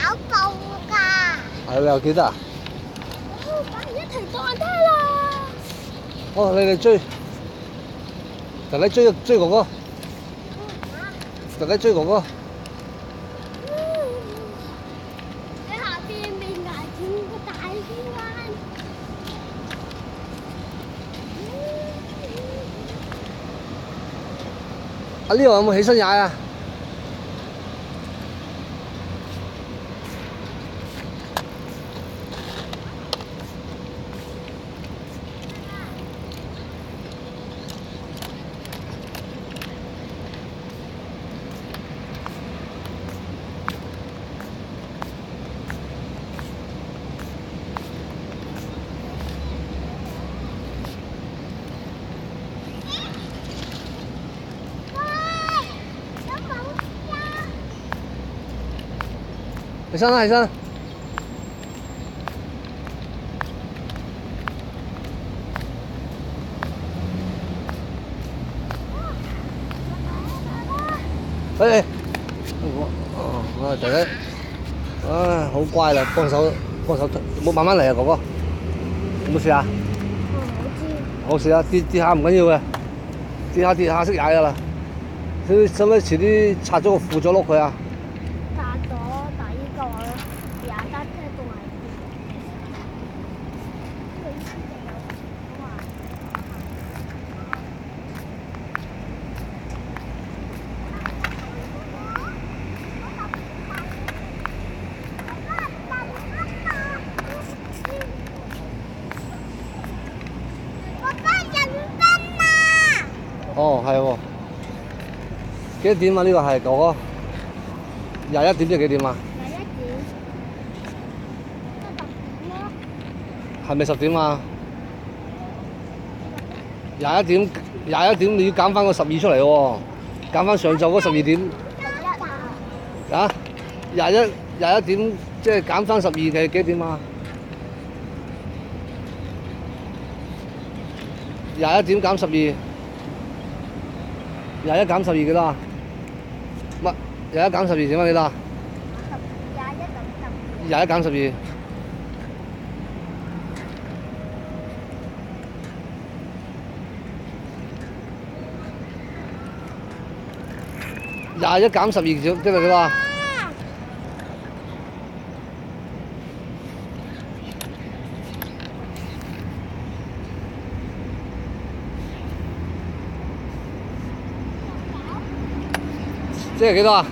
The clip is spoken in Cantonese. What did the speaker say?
跑步㗎。係你又記得啊？咁一齊撞車啦！哦，你哋追，就你追哥哥，就你追哥哥。喺下邊面牙見個大天灣。阿 Leo 有冇起身踩啊？起身啦，起身！哎，我仔仔，啊，好乖啦，幫手，冇慢慢嚟啊，哥哥，有冇事啊？冇事啊，跌下唔緊要嘅，跌下識踩噶啦。使唔使遲啲拆咗個輔助轆佢啊？拆咗，但係呢個踩單車仲係哦，係喎。幾多點啊？呢個係哥哥21點即係幾點啊？係咪10點啊？21點你要減翻個12出嚟喎，減翻上晝嗰12點。啊？21點即係減翻12係幾點啊？21點減12，21減12幾多啊？乜？21減12點啊？幾多啊？21減12。21減12即係幾多啊？即係幾多啊？